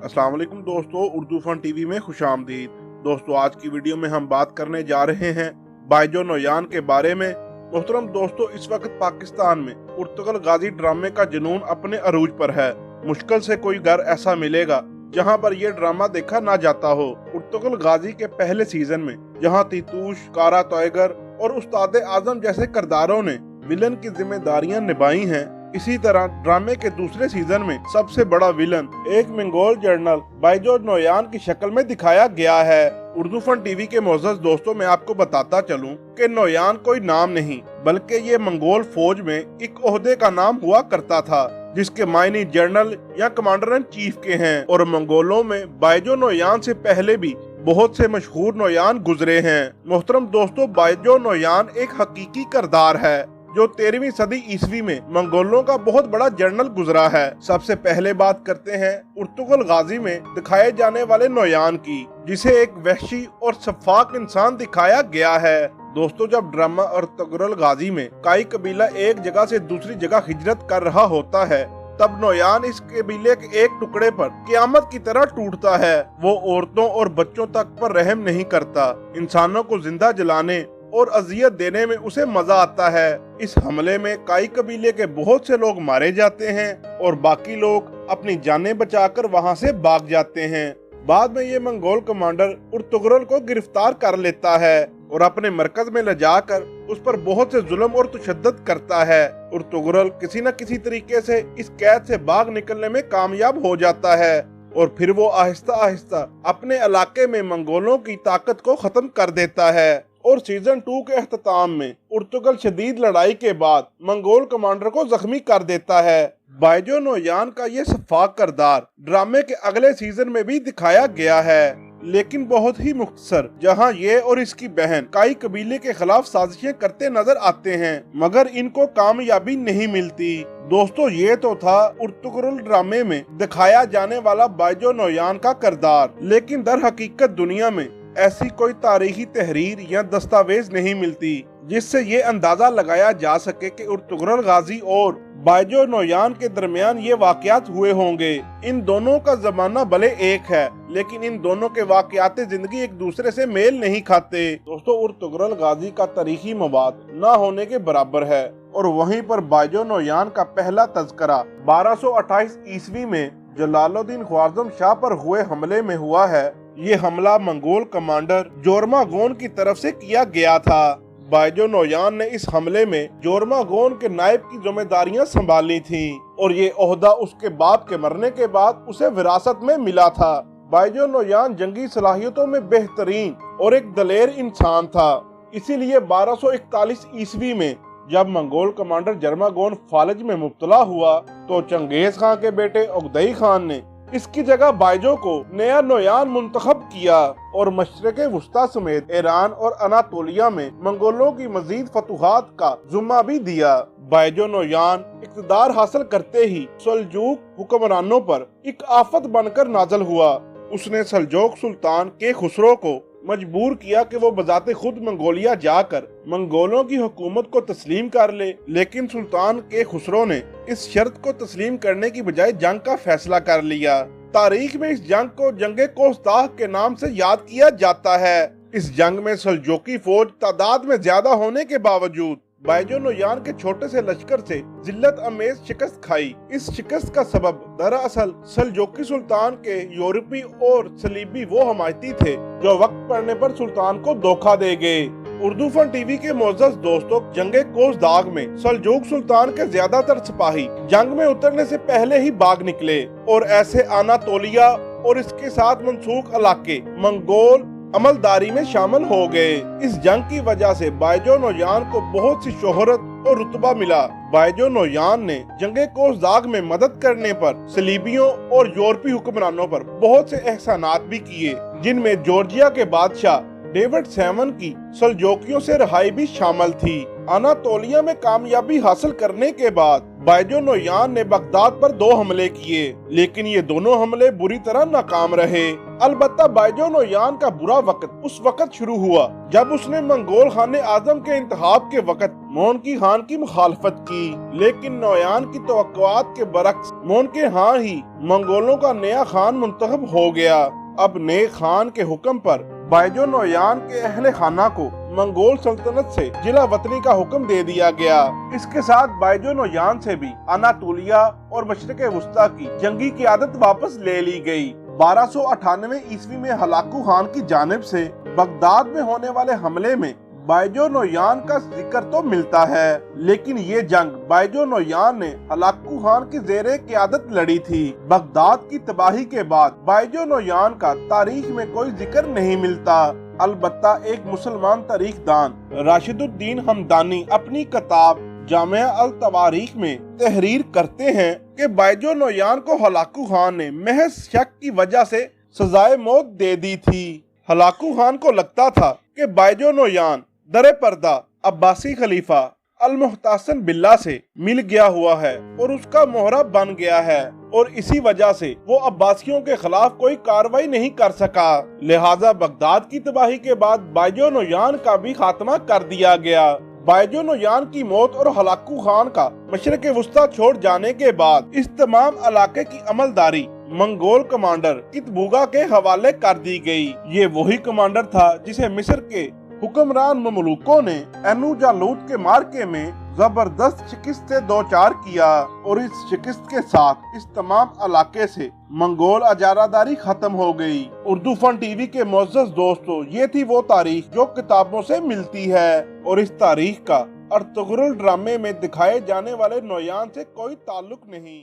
अस्सलाम वालेकुम दोस्तों, उर्दू फन टीवी में खुशामदीद। दोस्तों, आज की वीडियो में हम बात करने जा रहे हैं बायजो नोयान के बारे में। मोहतरम दोस्तों, इस वक्त पाकिस्तान में उर्तुगल गाजी ड्रामे का जुनून अपने अरूज पर है। मुश्किल से कोई घर ऐसा मिलेगा जहां पर यह ड्रामा देखा ना जाता हो। उर्तुगल गाजी के पहले सीजन में जहां तीतूश, कारा तोयगर और उस्ताद आजम जैसे किरदारों ने विलन की जिम्मेदारियां निभाई हैं, इसी तरह ड्रामे के दूसरे सीजन में सबसे बड़ा विलन एक मंगोल जनरल बायजो नोयान की शक्ल में दिखाया गया है। उर्दू फन टीवी के मोअज़्ज़ज़ दोस्तों, मैं आपको बताता चलूं कि नोयान कोई नाम नहीं बल्कि ये मंगोल फौज में एक ओहदे का नाम हुआ करता था, जिसके मायने जनरल या कमांडर इन चीफ के हैं। और मंगोलों में बायजो नोयान से पहले भी बहुत से मशहूर नोयान गुजरे हैं। मोहतरम दोस्तों, बायजो नोयान एक हकीकी किरदार है जो 13वीं सदी ईस्वी में मंगोलों का बहुत बड़ा जनरल गुजरा है। सबसे पहले बात करते हैं उर्तुगल गाजी में दिखाए जाने वाले नोयान की, जिसे एक वहशी और शफाक इंसान दिखाया गया है। दोस्तों, जब ड्रामा उर्तुगल गाजी में काई कबीला एक जगह से दूसरी जगह हिजरत कर रहा होता है, तब नोयान इस कबीले के एक टुकड़े पर क़यामत की तरह टूटता है। वो औरतों और बच्चों तक पर रहम नहीं करता। इंसानों को जिंदा जलाने और अजियत देने में उसे मजा आता है। इस हमले में काई कबीले के बहुत से लोग मारे जाते हैं और बाकी लोग अपनी जानें बचाकर वहां से भाग जाते हैं। बाद में ये मंगोल कमांडर उर्तुगरल को गिरफ्तार कर लेता है और अपने मरकज में ले जाकर उस पर बहुत से जुल्म और तशद्दुद करता है। उर्तुगरल किसी न किसी तरीके से इस कैद से भाग निकलने में कामयाब हो जाता है और फिर वो आहिस्ता आहिस्ता अपने इलाके में मंगोलों की ताकत को खत्म कर देता है। और सीजन 2 के अख्ताम में उर्तुगल शदीद लड़ाई के बाद मंगोल कमांडर को जख्मी कर देता है। बायजो नोयान का ये शफाक किरदार ड्रामे के अगले सीजन में भी दिखाया गया है, लेकिन बहुत ही मुख्तसर, जहां ये और इसकी बहन काई कबीले के खिलाफ साजिशें करते नजर आते हैं, मगर इनको कामयाबी नहीं मिलती। दोस्तों, ये तो था उर्तुगल ड्रामे में दिखाया जाने वाला बायजो नोयान का किरदार, लेकिन दर हकीकत दुनिया में ऐसी कोई तारीखी तहरीर या दस्तावेज नहीं मिलती जिससे ये अंदाजा लगाया जा सके कि उर्तुगल गाजी और बायजो नोयान के दरमियान ये वाकयात हुए होंगे। इन दोनों का जमाना भले एक है, लेकिन इन दोनों के वाकयात जिंदगी एक दूसरे से मेल नहीं खाते। दोस्तों, उर्तुगल गाजी का तारीखी मवाद न होने के बराबर है और वहीं पर बायजो नोयान का पहला तज़किरा 1228 ईस्वी में जलालुद्दीन ख्वारज़म शाह पर हुए हमले में हुआ है। ये हमला मंगोल कमांडर जोरमागोन की तरफ से किया गया था। बायजो नोयान ने इस हमले में जोरमागोन के नायब की जिम्मेदारियां संभाली थीं और ये ओहदा उसके बाप के मरने के बाद उसे विरासत में मिला था। बायजो नोयान जंगी सलाहियतों में बेहतरीन और एक दलेर इंसान था, इसीलिए 1241 ईस्वी में जब मंगोल कमांडर जोरमागोन फालज में मुब्तला हुआ तो चंगेज खान के बेटे उगदई खान ने इसकी जगह बायजो को नया नोयान मुंतखब किया और मशरिक़े वुस्ता समेत ईरान और अनातोलिया में मंगोलों की मजीद फतूहात का जुम्मा भी दिया। बायजो नोयान इक़्तिदार हासिल करते ही सल्जूक हुक्मरानों पर एक आफत बनकर नाज़िल हुआ। उसने सल्जूक सुल्तान के खुसरो को मजबूर किया कि वो बजाते खुद मंगोलिया जाकर मंगोलों की हुकूमत को तस्लीम कर ले, लेकिन सुल्तान के खुसरो ने इस शर्त को तस्लीम करने की बजाय जंग का फैसला कर लिया। तारीख में इस जंग को जंगे कोसदाह के नाम से याद किया जाता है। इस जंग में सल्जूकी फौज तादाद में ज्यादा होने के बावजूद बायजो नोयान के छोटे से लश्कर से जिल्लत अमेज शिकस्त खाई। इस शिकस्त का सबब दरअसल सल्जूकी सुल्तान के यूरोपी और सलीबी वो हमायती थे जो वक्त पड़ने पर सुल्तान को धोखा दे गए। उर्दू फन टीवी के मोअज़्ज़ज़ दोस्तों, जंगे कोसदाग में सल्जूक सुल्तान के ज्यादातर सिपाही जंग में उतरने से पहले ही भाग निकले और ऐसे अनातोलिया और इसके साथ मंसूख इलाके मंगोल अमलदारी में शामिल हो गए। इस जंग की वजह से बायजो नोयान को बहुत सी शोहरत और रुतबा मिला। बायजो नोयान ने जंगे कोसदाग में मदद करने पर सलीबियों और यूरोपी हुक्मरानों पर बहुत से एहसानात भी किए, जिनमें जॉर्जिया के बादशाह डेविड सेवन की सल्जूकियों से रिहाई भी शामिल थी। अनातोलिया में कामयाबी हासिल करने के बाद बायजो नोयान ने बगदाद पर 2 हमले किए, लेकिन ये दोनों हमले बुरी तरह नाकाम रहे। अलबत्ता बायजो नोयान का बुरा वक्त उस वक्त शुरू हुआ जब उसने मंगोल खाने आजम के इंतखाब के वक्त मोनकी खान की मुखालफत की, लेकिन नोयान की तवक्कुआत के बरक्स मोनकी खान ही मंगोलों का नया खान मुंतखब हो गया। अब नए खान के हुक्म पर बायजो नोयान के अहले खाना को मंगोल सल्तनत से जिला वतनी का हुक्म दे दिया गया। इसके साथ बायजो नोयान से भी अनातोलिया और मशरिक़ वुस्ता की जंगी क़ियादत वापस ले ली गई। 1298 ईस्वी में हलाकू खान की जानिब से बगदाद में होने वाले हमले में बायजो नोयान का जिक्र तो मिलता है, लेकिन ये जंग बायजो नोयान ने हलाकू खान की ज़ेरे क़ियादत लड़ी थी। बगदाद की तबाही के बाद बायजो नोयान का तारीख में कोई जिक्र नहीं मिलता। अलबत्ता एक मुसलमान तारीखदान राशिदुद्दीन हमदानी अपनी किताब जामिया अल तवारीख में तहरीर करते हैं कि बायजो नोयान को हलाकू खान ने महज शक की वजह से सजाए मौत दे दी थी। हलाकू खान को लगता था कि बायजो नोयान दरे पर्दा अब्बासी खलीफा अल-मुहतासिन बिल्ला से मिल गया हुआ है और उसका मोहरा बन गया है, और इसी वजह से वो अब्बासियों के खिलाफ कोई कार्रवाई नहीं कर सका। लिहाजा बगदाद की तबाही के बाद बायजो नोयान का भी खात्मा कर दिया गया। बायजो नोयान की मौत और हलाकू खान का मशरिक़ वुस्ता छोड़ जाने के बाद इस तमाम इलाके की अमलदारी मंगोल कमांडर कितबुगा के हवाले कर दी गई। ये वही कमांडर था जिसे मिस्र के हुक्मरान ममलूकों ने एनू जालूत के मार्के में जबरदस्त शिकस्त से दो चार किया, और इस शिकस्त के साथ इस तमाम इलाके से मंगोल अजारादारी खत्म हो गई। उर्दू फन टीवी के मोअज़्ज़ज़ दोस्तों, ये थी वो तारीख जो किताबों से मिलती है, और इस तारीख का अर्तुगरुल ड्रामे में दिखाए जाने वाले नोयान से कोई ताल्लुक नहीं।